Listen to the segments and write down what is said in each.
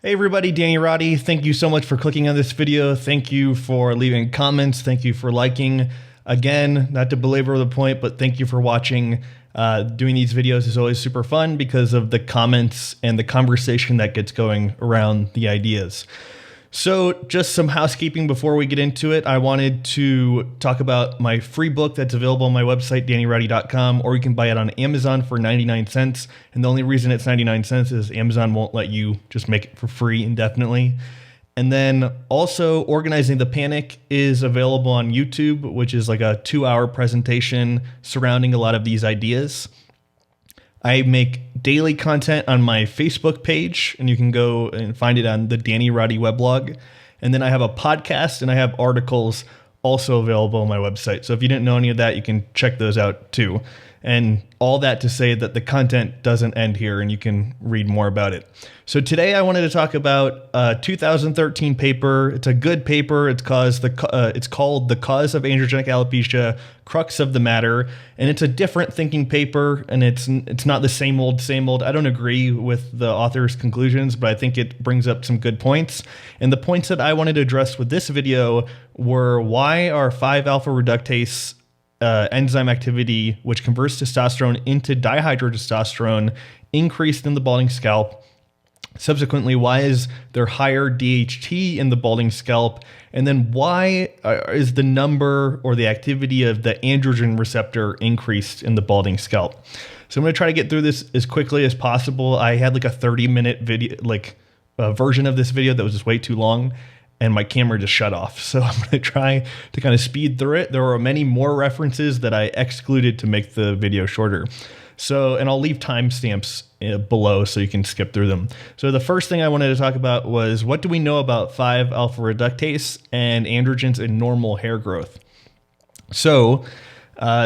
Hey everybody, Danny Roddy. Thank you so much for clicking on this video. Thank you for leaving comments. Thank you for liking. Again, not to belabor the point, but thank you for watching. Doing these videos is always super fun because of the comments and the conversation that gets going around the ideas. So just some housekeeping before we get into it. I wanted to talk about my free book that's available on my website, DannyRoddy.com, or you can buy it on Amazon for 99 cents. And the only reason it's 99 cents is Amazon won't let you just make it for free indefinitely. And then also Organizing the Panic is available on YouTube, which is like a 2-hour presentation surrounding a lot of these ideas. I make daily content on my Facebook page, and you can go and find it on the Danny Roddy weblog. And then I have a podcast, and I have articles also available on my website. So if you didn't know any of that, you can check those out too. And all that to say that the content doesn't end here, and you can read more about it. So today I wanted to talk about a 2013 paper. It's a good paper. It's called The Cause of Androgenic Alopecia, Crux of the Matter. And it's a different thinking paper, and it's not the same old. I don't agree with the author's conclusions, but I think it brings up some good points. And the points that I wanted to address with this video were: why are 5-alpha reductase enzyme activity, which converts testosterone into dihydrotestosterone, increased in the balding scalp? Subsequently, why is there higher DHT in the balding scalp? And then why is the number or the activity of the androgen receptor increased in the balding scalp? So I'm going to try to get through this as quickly as possible. I had like a 30-minute video, version of this video that was just way too long, and my camera just shut off. So I'm going to try to kind of speed through it. There are many more references that I excluded to make the video shorter. So, and I'll leave timestamps below so you can skip through them. So the first thing I wanted to talk about was, what do we know about 5-alpha reductase and androgens in normal hair growth? So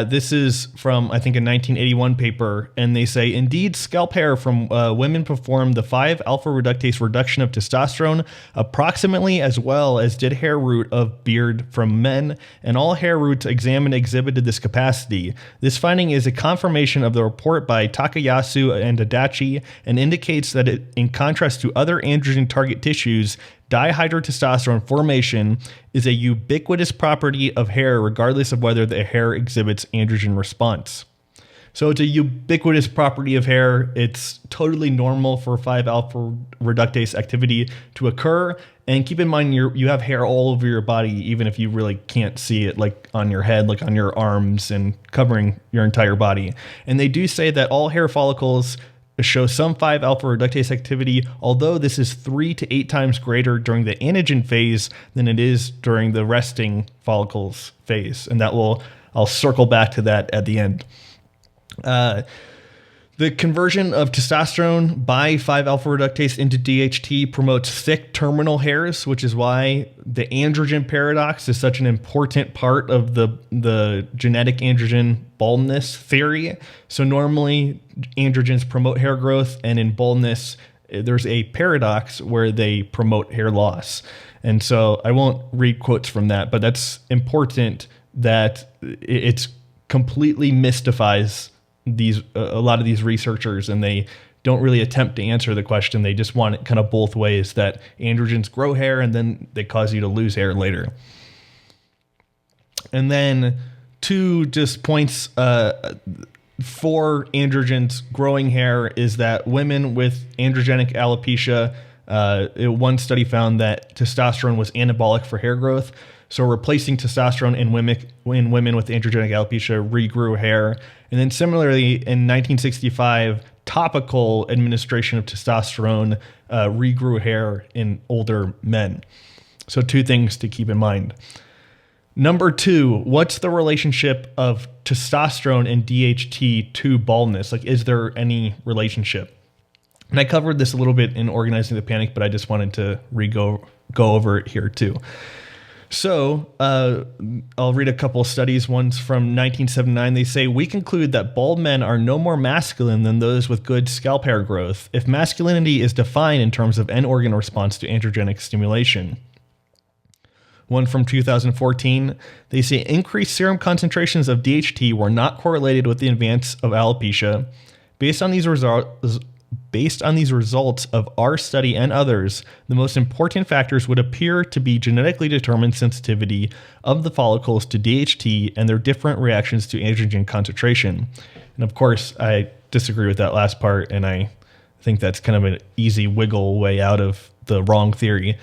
this is from, I think, a 1981 paper, and they say, indeed, scalp hair from women performed the 5-alpha reductase reduction of testosterone approximately as well as did hair root of beard from men, and all hair roots examined exhibited this capacity. This finding is a confirmation of the report by Takayasu and Adachi, and indicates that it, in contrast to other androgen target tissues, dihydrotestosterone formation is a ubiquitous property of hair regardless of whether the hair exhibits androgen response. So it's a ubiquitous property of hair. It's totally normal for 5-alpha reductase activity to occur. And keep in mind, you have hair all over your body, even if you really can't see it, like on your head, like on your arms, and covering your entire body. And they do say that all hair follicles show some 5-alpha reductase activity, although this is 3 to 8 times greater during the anagen phase than it is during the resting follicles phase. And I'll circle back to that at the end. The conversion of testosterone by 5-alpha reductase into DHT promotes thick terminal hairs, which is why the androgen paradox is such an important part of the genetic androgen baldness theory. So normally androgens promote hair growth, and in baldness, there's a paradox where they promote hair loss. And so I won't read quotes from that, but that's important, that it's completely mystifies a lot of these researchers, and they don't really attempt to answer the question. They just want it kind of both ways, that androgens grow hair and then they cause you to lose hair later. And then 2 just points for androgens growing hair is that women with androgenic alopecia, one study found that testosterone was anabolic for hair growth. So replacing testosterone in women with androgenic alopecia regrew hair. And then similarly, in 1965, topical administration of testosterone regrew hair in older men. So 2 things to keep in mind. Number 2, what's the relationship of testosterone and DHT to baldness? Like, is there any relationship? And I covered this a little bit in Organizing the Panic, but I just wanted to go over it here too. So I'll read a couple of studies. One's from 1979. They say, we conclude that bald men are no more masculine than those with good scalp hair growth if masculinity is defined in terms of end organ response to androgenic stimulation. One from 2014, they say increased serum concentrations of DHT were not correlated with the advance of alopecia. Based on these results, based on these results of our study and others, the most important factors would appear to be genetically determined sensitivity of the follicles to DHT and their different reactions to androgen concentration. And of course, I disagree with that last part, and I think that's kind of an easy wiggle way out of the wrong theory.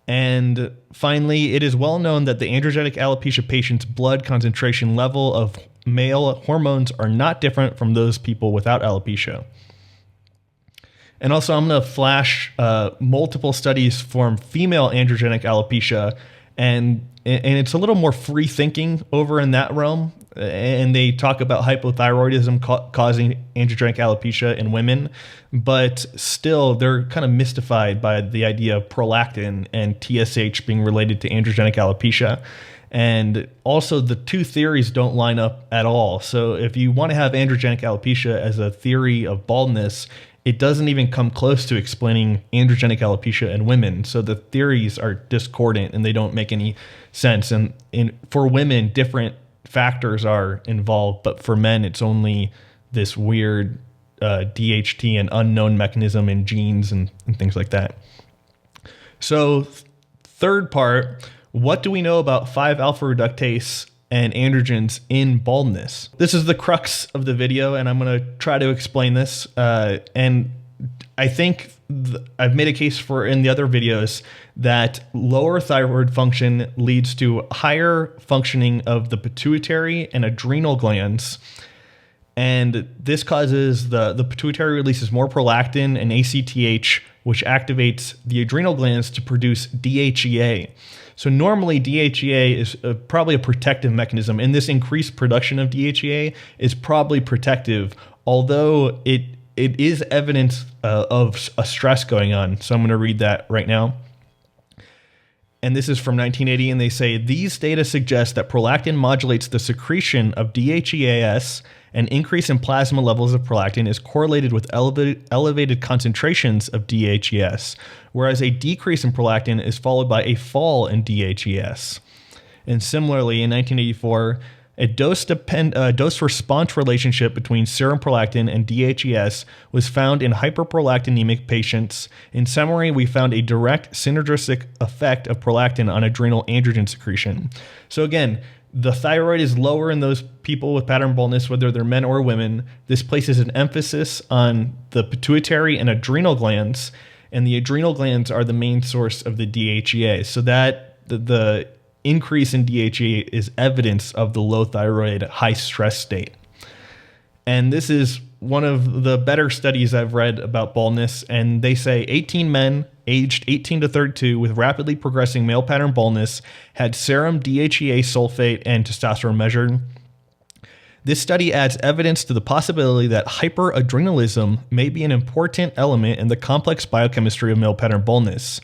And finally, it is well known that the androgenic alopecia patient's blood concentration level of male hormones are not different from those people without alopecia. And also, I'm going to flash multiple studies from female androgenic alopecia, and it's a little more free thinking over in that realm. And they talk about hypothyroidism causing androgenic alopecia in women, but still they're kind of mystified by the idea of prolactin and TSH being related to androgenic alopecia. And also the two theories don't line up at all. So if you want to have androgenic alopecia as a theory of baldness, it doesn't even come close to explaining androgenic alopecia in women. So the theories are discordant and they don't make any sense. And for women, different factors are involved, but for men, it's only this weird DHT and unknown mechanism in genes and things like that. So third part, what do we know about 5-alpha reductase and androgens in baldness? This is the crux of the video, and I'm going to try to explain this. And I think I've made a case for in the other videos that lower thyroid function leads to higher functioning of the pituitary and adrenal glands. And this causes the pituitary releases more prolactin and ACTH, which activates the adrenal glands to produce DHEA. So normally DHEA is probably a protective mechanism, and this increased production of DHEA is probably protective, although it is evidence of a stress going on. So I'm going to read that right now. And this is from 1980, and they say, these data suggest that prolactin modulates the secretion of DHEAS. An increase in plasma levels of prolactin is correlated with elevated concentrations of DHEAS, whereas a decrease in prolactin is followed by a fall in DHEAS. And similarly, in 1984, a dose-response relationship between serum prolactin and DHEAS was found in hyperprolactinemic patients. In summary, we found a direct synergistic effect of prolactin on adrenal androgen secretion. So again, the thyroid is lower in those people with pattern baldness, whether they're men or women. This places an emphasis on the pituitary and adrenal glands, and the adrenal glands are the main source of the DHEA. So that the increase in DHEA is evidence of the low thyroid, high stress state. And this is one of the better studies I've read about baldness, and they say 18 men aged 18 to 32 with rapidly progressing male pattern baldness had serum DHEA sulfate and testosterone measured. This study adds evidence to the possibility that hyperadrenalism may be an important element in the complex biochemistry of male pattern baldness.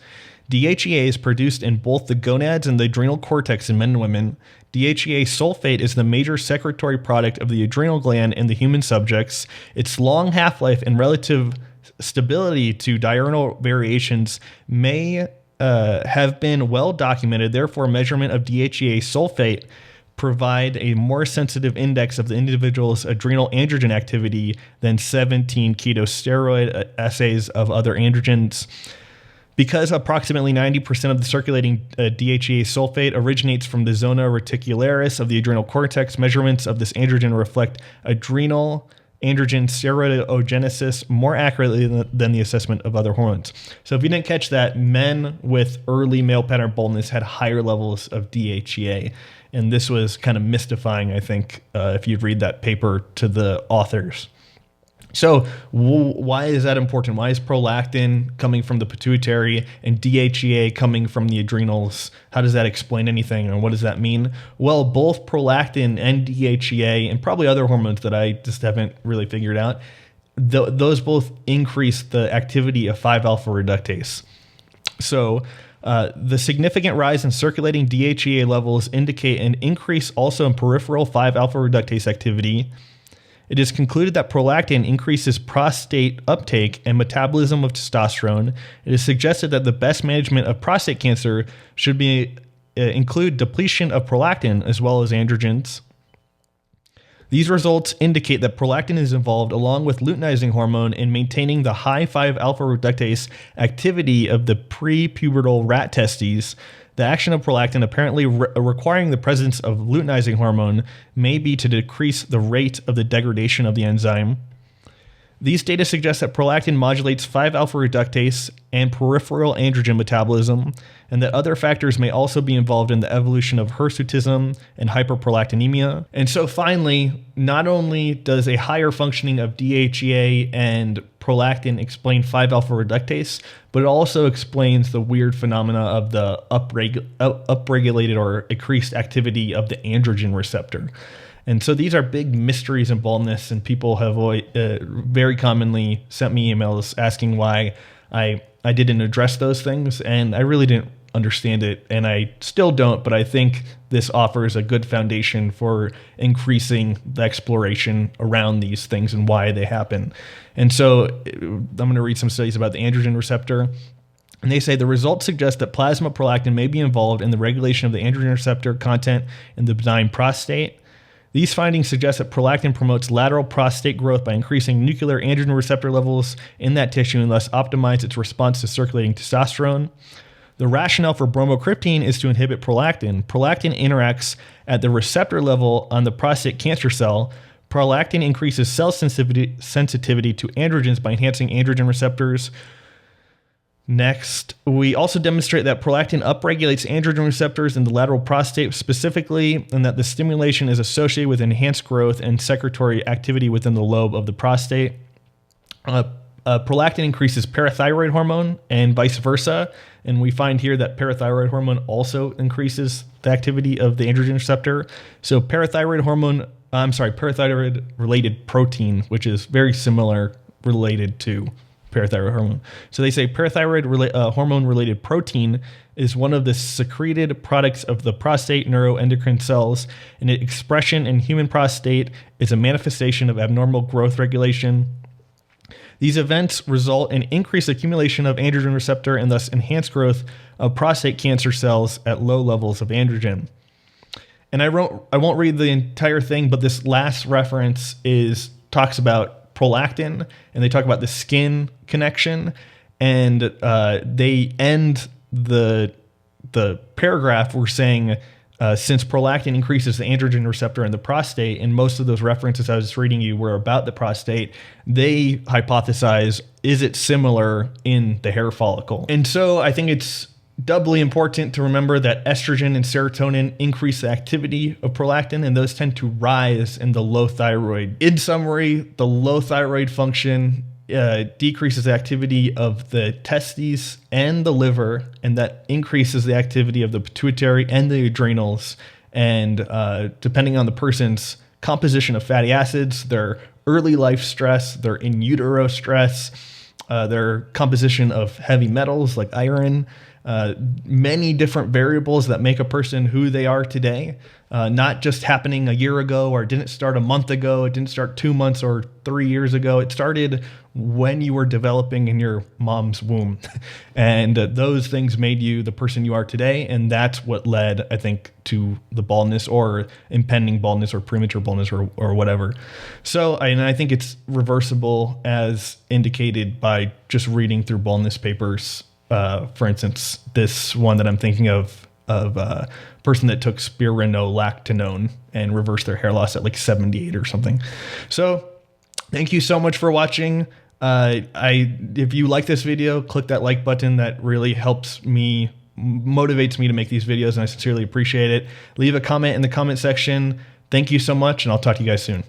DHEA is produced in both the gonads and the adrenal cortex in men and women. DHEA sulfate is the major secretory product of the adrenal gland in the human subjects. Its long half-life and relative stability to diurnal variations may have been well documented. Therefore, measurement of DHEA sulfate provide a more sensitive index of the individual's adrenal androgen activity than 17 ketosteroid assays of other androgens. Because approximately 90% of the circulating DHEA sulfate originates from the zona reticularis of the adrenal cortex, measurements of this androgen reflect adrenal androgen steroidogenesis more accurately than the assessment of other hormones. So if you didn't catch that, men with early male pattern baldness had higher levels of DHEA. And this was kind of mystifying, I think, if you'd read that paper to the authors. So why is that important? Why is prolactin coming from the pituitary and DHEA coming from the adrenals? How does that explain anything, and what does that mean? Well, both prolactin and DHEA, and probably other hormones that I just haven't really figured out, those both increase the activity of 5-alpha reductase. So the significant rise in circulating DHEA levels indicate an increase also in peripheral 5-alpha reductase activity. It is concluded that prolactin increases prostate uptake and metabolism of testosterone. It is suggested that the best management of prostate cancer should include depletion of prolactin as well as androgens. These results indicate that prolactin is involved along with luteinizing hormone in maintaining the high 5-alpha reductase activity of the prepubertal rat testes. The action of prolactin, apparently requiring the presence of luteinizing hormone, may be to decrease the rate of the degradation of the enzyme. These data suggest that prolactin modulates 5-alpha reductase and peripheral androgen metabolism, and that other factors may also be involved in the evolution of hirsutism and hyperprolactinemia. And so finally, not only does a higher functioning of DHEA and prolactin explain 5-alpha reductase, but it also explains the weird phenomena of the upregulated or increased activity of the androgen receptor. And so these are big mysteries in baldness, and people have very commonly sent me emails asking why I didn't address those things, and I really didn't understand it, and I still don't, but I think this offers a good foundation for increasing the exploration around these things and why they happen. And so I'm going to read some studies about the androgen receptor. And they say the results suggest that plasma prolactin may be involved in the regulation of the androgen receptor content in the benign prostate. These findings suggest that prolactin promotes lateral prostate growth by increasing nuclear androgen receptor levels in that tissue and thus optimize its response to circulating testosterone. The rationale for bromocriptine is to inhibit prolactin. Prolactin interacts at the receptor level on the prostate cancer cell. Prolactin increases cell sensitivity to androgens by enhancing androgen receptors. Next, we also demonstrate that prolactin upregulates androgen receptors in the lateral prostate specifically, and that the stimulation is associated with enhanced growth and secretory activity within the lobe of the prostate. Prolactin increases parathyroid hormone and vice versa, and we find here that parathyroid hormone also increases the activity of the androgen receptor. So parathyroid-related protein, which is very similar related to parathyroid hormone. So they say parathyroid hormone-related protein is one of the secreted products of the prostate neuroendocrine cells, and its expression in human prostate is a manifestation of abnormal growth regulation. These events result in increased accumulation of androgen receptor and thus enhanced growth of prostate cancer cells at low levels of androgen. And I won't read the entire thing, but this last reference talks about prolactin, and they talk about the skin connection, and they end the paragraph we're saying since prolactin increases the androgen receptor in the prostate, and most of those references I was just reading you were about the prostate, they hypothesize, is it similar in the hair follicle? And so I think it's doubly important to remember that estrogen and serotonin increase the activity of prolactin, and those tend to rise in the low thyroid. In summary, the low thyroid function decreases the activity of the testes and the liver, and that increases the activity of the pituitary and the adrenals. And depending on the person's composition of fatty acids, their early life stress, their in utero stress, their composition of heavy metals like iron, many different variables that make a person who they are today, not just happening a year ago, or it didn't start a month ago, it didn't start 2 months or 3 years ago. It started when you were developing in your mom's womb. And those things made you the person you are today. And that's what led, I think, to the baldness or impending baldness or premature baldness or whatever. So I think it's reversible as indicated by just reading through baldness papers. For instance, this one that I'm thinking of a person that took spironolactone and reversed their hair loss at like 78 or something. So thank you so much for watching. If you like this video, click that like button. That really helps me, motivates me to make these videos, and I sincerely appreciate it. Leave a comment in the comment section. Thank you so much, and I'll talk to you guys soon.